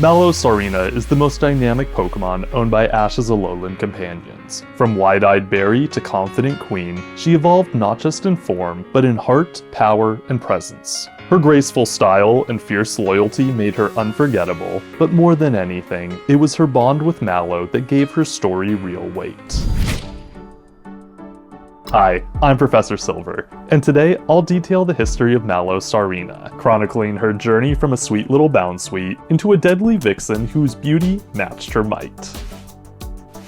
Mallow Tsareena is the most dynamic Pokemon owned by Ash's Alolan companions. From wide-eyed berry to confident queen, she evolved not just in form, but in heart, power, and presence. Her graceful style and fierce loyalty made her unforgettable, but more than anything, it was her bond with Mallow that gave her story real weight. Hi, I'm Professor Silver, and today I'll detail the history of Mallow Tsareena, chronicling her journey from a sweet little Bounsweet into a deadly vixen whose beauty matched her might.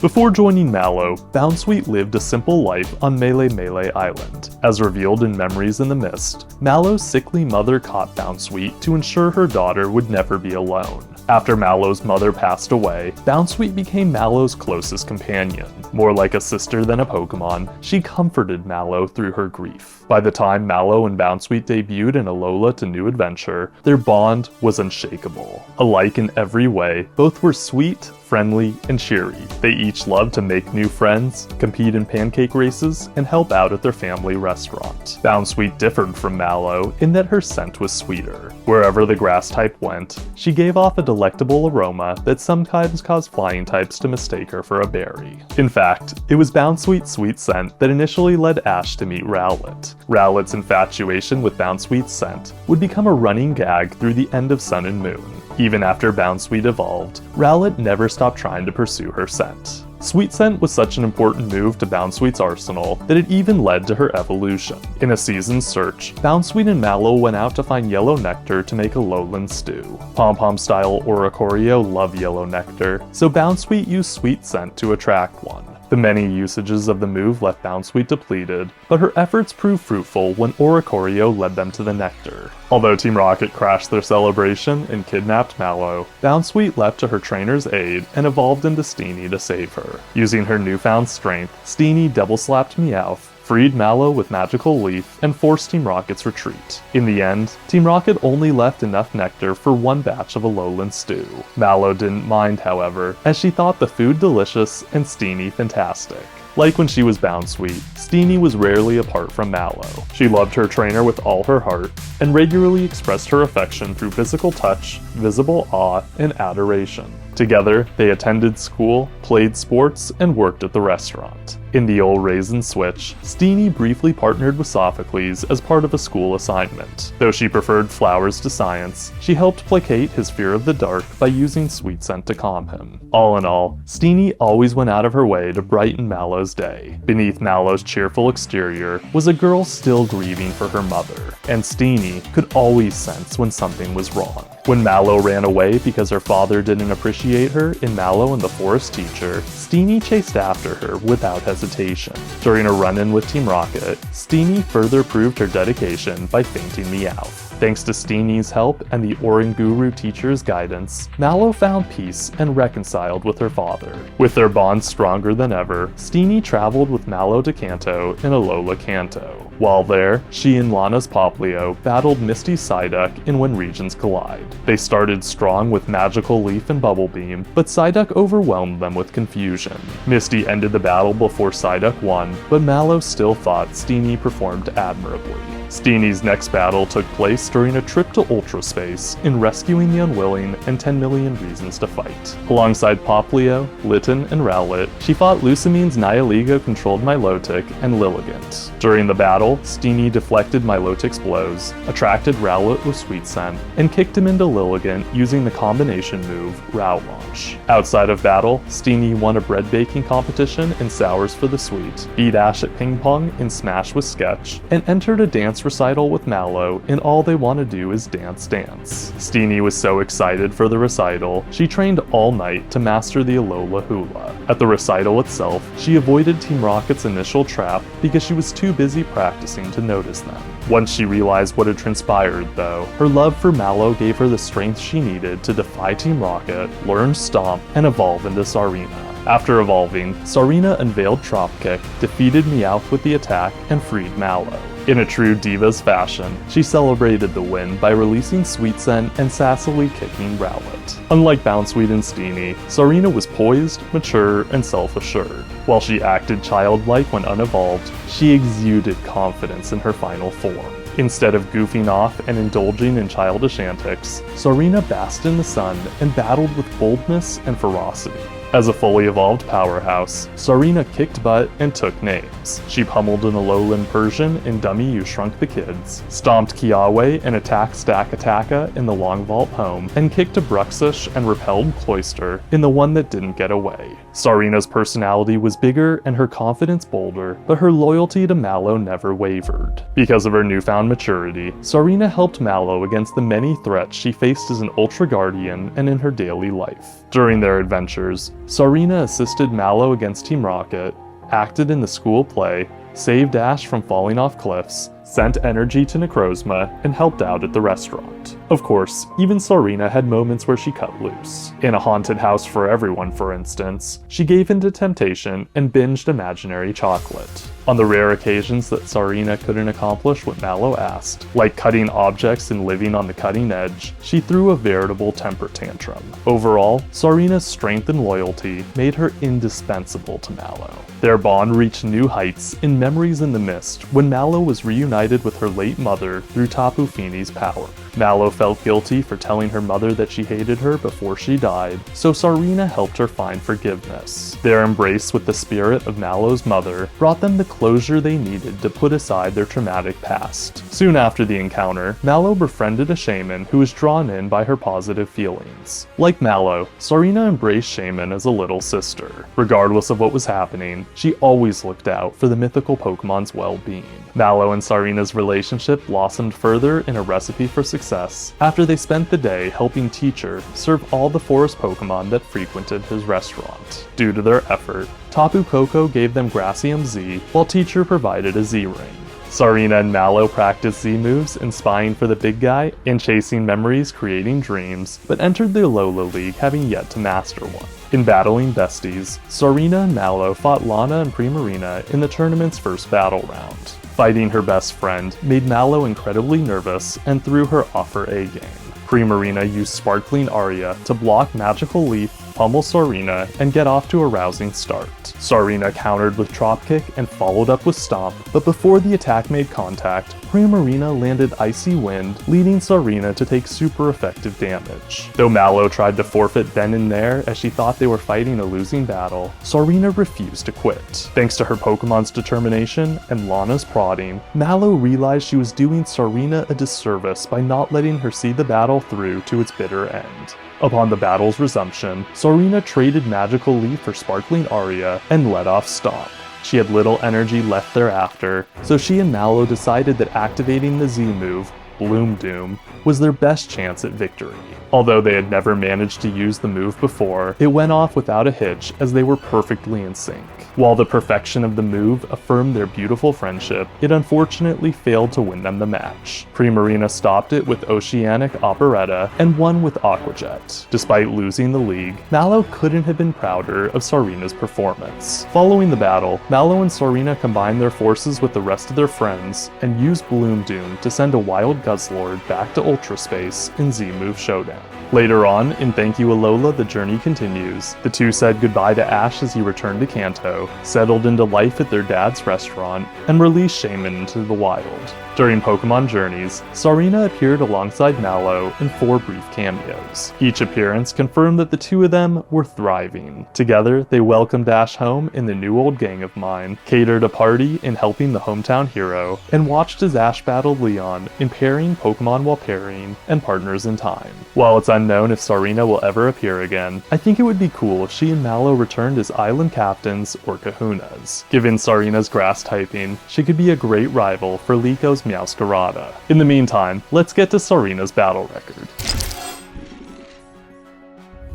Before joining Mallow, Bounsweet lived a simple life on Melee Island. As revealed in Memories in the Mist, Mallow's sickly mother caught Bounsweet to ensure her daughter would never be alone. After Mallow's mother passed away, Bounsweet became Mallow's closest companion. More like a sister than a Pokemon, she comforted Mallow through her grief. By the time Mallow and Bounsweet debuted in Alola to New Adventure, their bond was unshakable. Alike in every way, both were sweet, friendly, and cheery. They each loved to make new friends, compete in pancake races, and help out at their family restaurant. Bounsweet differed from Mallow in that her scent was sweeter. Wherever the grass type went, she gave off a delectable aroma that sometimes caused flying types to mistake her for a berry. In fact, it was Bounsweet's sweet scent that initially led Ash to meet Rowlet. Rowlet's infatuation with Bounsweet's scent would become a running gag through the end of Sun and Moon. Even after Bounsweet evolved, Rowlet never stopped trying to pursue her scent. Sweet Scent was such an important move to Bounsweet's arsenal that it even led to her evolution. In a season's search, Bounsweet and Mallow went out to find yellow nectar to make a lowland stew. Pom-Pom-style Oricorio love yellow nectar, so Bounsweet used Sweet Scent to attract one. The many usages of the move left Bounsweet depleted, but her efforts proved fruitful when Oricorio led them to the nectar. Although Team Rocket crashed their celebration and kidnapped Mallow, Bounsweet leapt to her trainer's aid and evolved into Steene to save her. Using her newfound strength, Steene double-slapped Meowth, freed Mallow with Magical Leaf, and forced Team Rocket's retreat. In the end, Team Rocket only left enough nectar for one batch of Alolan stew. Mallow didn't mind, however, as she thought the food delicious and Steene fantastic. Like when she was Bounsweet, Steene was rarely apart from Mallow. She loved her trainer with all her heart, and regularly expressed her affection through physical touch, visible awe, and adoration. Together, they attended school, played sports, and worked at the restaurant. In the old Raisin Switch, Steene briefly partnered with Sophocles as part of a school assignment. Though she preferred flowers to science, she helped placate his fear of the dark by using Sweet Scent to calm him. All in all, Steene always went out of her way to brighten Mallow's day. Beneath Mallow's cheerful exterior was a girl still grieving for her mother, and Steene could always sense when something was wrong. When Mallow ran away because her father didn't appreciate her in Mallow and the Forest Teacher, Steene chased after her without hesitation. During a run-in with Team Rocket, Steene further proved her dedication by fainting Meowth. Thanks to Steene's help and the Oranguru teacher's guidance, Mallow found peace and reconciled with her father. With their bond stronger than ever, Steene traveled with Mallow to Kanto in Alola Kanto. While there, she and Lana's Popplio battled Misty's Psyduck in When Regions Collide. They started strong with Magical Leaf and Bubble Beam, but Psyduck overwhelmed them with confusion. Misty ended the battle before Psyduck won, but Mallow still thought Steene performed admirably. Steene's next battle took place during a trip to Ultra Space in Rescuing the Unwilling and 10 Million Reasons to Fight. Alongside Popplio, Litten, and Rowlet, she fought Lucamine's Nihilego-controlled Milotic and Lilligant. During the battle, Steene deflected Milotic's blows, attracted Rowlet with Sweet Scent, and kicked him into Lilligant using the combination move Row Launch. Outside of battle, Steene won a bread baking competition in Sours for the Sweet, beat Ash at Ping Pong in Smash with Sketch, and entered a dance recital with Mallow in All They Want to Do Is Dance Dance. Steene was so excited for the recital, she trained all night to master the Alola Hula. At the recital itself, she avoided Team Rocket's initial trap because she was too busy practicing to notice them. Once she realized what had transpired, though, her love for Mallow gave her the strength she needed to defy Team Rocket, learn Stomp, and evolve into Tsareena. After evolving, Tsareena unveiled Trop Kick, defeated Meowth with the attack, and freed Mallow. In a true Diva's fashion, she celebrated the win by releasing Sweet Scent and sassily kicking Rowlet. Unlike Bounsweet and Steene, Tsareena was poised, mature, and self-assured. While she acted childlike when unevolved, she exuded confidence in her final form. Instead of goofing off and indulging in childish antics, Tsareena basked in the sun and battled with boldness and ferocity. As a fully evolved powerhouse, Tsareena kicked butt and took names. She pummeled an Alolan Persian in Dummy You Shrunk the Kids, stomped Kiawe and attacked Stakataka in the Long Vault Home, and kicked a Bruxish and repelled Cloyster in the One That Didn't Get Away. Tsareena's personality was bigger and her confidence bolder, but her loyalty to Mallow never wavered. Because of her newfound maturity, Tsareena helped Mallow against the many threats she faced as an Ultra Guardian and in her daily life. During their adventures, Tsareena assisted Mallow against Team Rocket, acted in the school play, saved Ash from falling off cliffs, sent energy to Necrozma, and helped out at the restaurant. Of course, even Tsareena had moments where she cut loose. In A Haunted House for Everyone, for instance, she gave in to temptation and binged imaginary chocolate. On the rare occasions that Tsareena couldn't accomplish what Mallow asked, like cutting objects and living on the cutting edge, she threw a veritable temper tantrum. Overall, Tsareena's strength and loyalty made her indispensable to Mallow. Their bond reached new heights in Memories in the Mist when Mallow was reunited with her late mother through Tapu Fini's power. Mallow felt guilty for telling her mother that she hated her before she died, so Tsareena helped her find forgiveness. Their embrace with the spirit of Mallow's mother brought them the closure they needed to put aside their traumatic past. Soon after the encounter, Mallow befriended a Shaymin who was drawn in by her positive feelings. Like Mallow, Tsareena embraced Shaymin as a little sister. Regardless of what was happening, she always looked out for the mythical Pokemon's well-being. Mallow and Tsareena's relationship blossomed further in a recipe for success after they spent the day helping Teacher serve all the forest Pokemon that frequented his restaurant. Due to their effort, Tapu Koko gave them Grassium Z, while Teacher provided a Z-Ring. Tsareena and Mallow practiced Z moves in spying for the big guy and chasing memories creating dreams, but entered the Alola League having yet to master one. In battling besties, Tsareena and Mallow fought Lana and Primarina in the tournament's first battle round. Fighting her best friend made Mallow incredibly nervous and threw her off her A-game. Primarina used Sparkling Aria to block Magical Leaf, pummel Tsareena, and get off to a rousing start. Tsareena countered with Trop Kick and followed up with Stomp, but before the attack made contact, Primarina landed Icy Wind, leading Tsareena to take super effective damage. Though Mallow tried to forfeit then and there as she thought they were fighting a losing battle, Tsareena refused to quit. Thanks to her Pokemon's determination and Lana's prodding, Mallow realized she was doing Tsareena a disservice by not letting her see the battle through to its bitter end. Upon the battle's resumption, Tsareena traded Magical Leaf for Sparkling Aria and let off Stomp. She had little energy left thereafter, so she and Mallow decided that activating the Z move, Bloom Doom, was their best chance at victory. Although they had never managed to use the move before, it went off without a hitch as they were perfectly in sync. While the perfection of the move affirmed their beautiful friendship, it unfortunately failed to win them the match. Primarina stopped it with Oceanic Operetta and won with Aqua Jet. Despite losing the league, Mallow couldn't have been prouder of Tsareena's performance. Following the battle, Mallow and Tsareena combined their forces with the rest of their friends and used Bloom Doom to send a wild Guzzlord back to Ultra Space in Z-Move Showdown. Later on, in Thank You Alola, the journey continues. The two said goodbye to Ash as he returned to Kanto, settled into life at their dad's restaurant, and released Shaymin into the wild. During Pokemon Journeys, Tsareena appeared alongside Mallow in 4 brief cameos. Each appearance confirmed that the two of them were thriving. Together, they welcomed Ash home in the New Old Gang of Mine, catered a party in helping the hometown hero, and watched as Ash battled Leon in pairing Pokemon while parrying and Partners in Time. While it's unknown if Tsareena will ever appear again, I think it would be cool if she and Mallow returned as island captains or kahunas. Given Tsareena's grass typing, she could be a great rival for Lico's Meowscarada. In the meantime, let's get to Tsareena's battle record.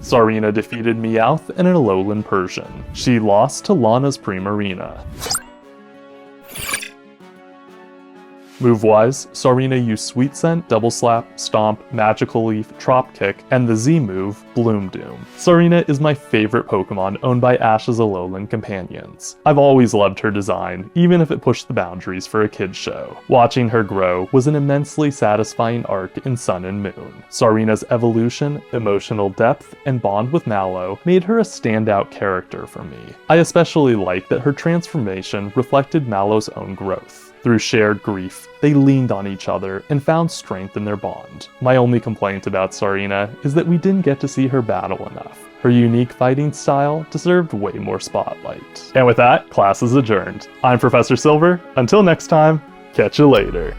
Tsareena defeated Meowth and an Alolan Persian. She lost to Lana's Primarina. Move-wise, Tsareena used Sweet Scent, Double Slap, Stomp, Magical Leaf, Trop Kick, and the Z move, Bloom Doom. Tsareena is my favorite Pokemon owned by Ash's Alolan companions. I've always loved her design, even if it pushed the boundaries for a kid's show. Watching her grow was an immensely satisfying arc in Sun and Moon. Tsareena's evolution, emotional depth, and bond with Mallow made her a standout character for me. I especially liked that her transformation reflected Mallow's own growth. Through shared grief, they leaned on each other and found strength in their bond. My only complaint about Tsareena is that we didn't get to see her battle enough. Her unique fighting style deserved way more spotlight. And with that, class is adjourned. I'm Professor Silver. Until next time, catch you later.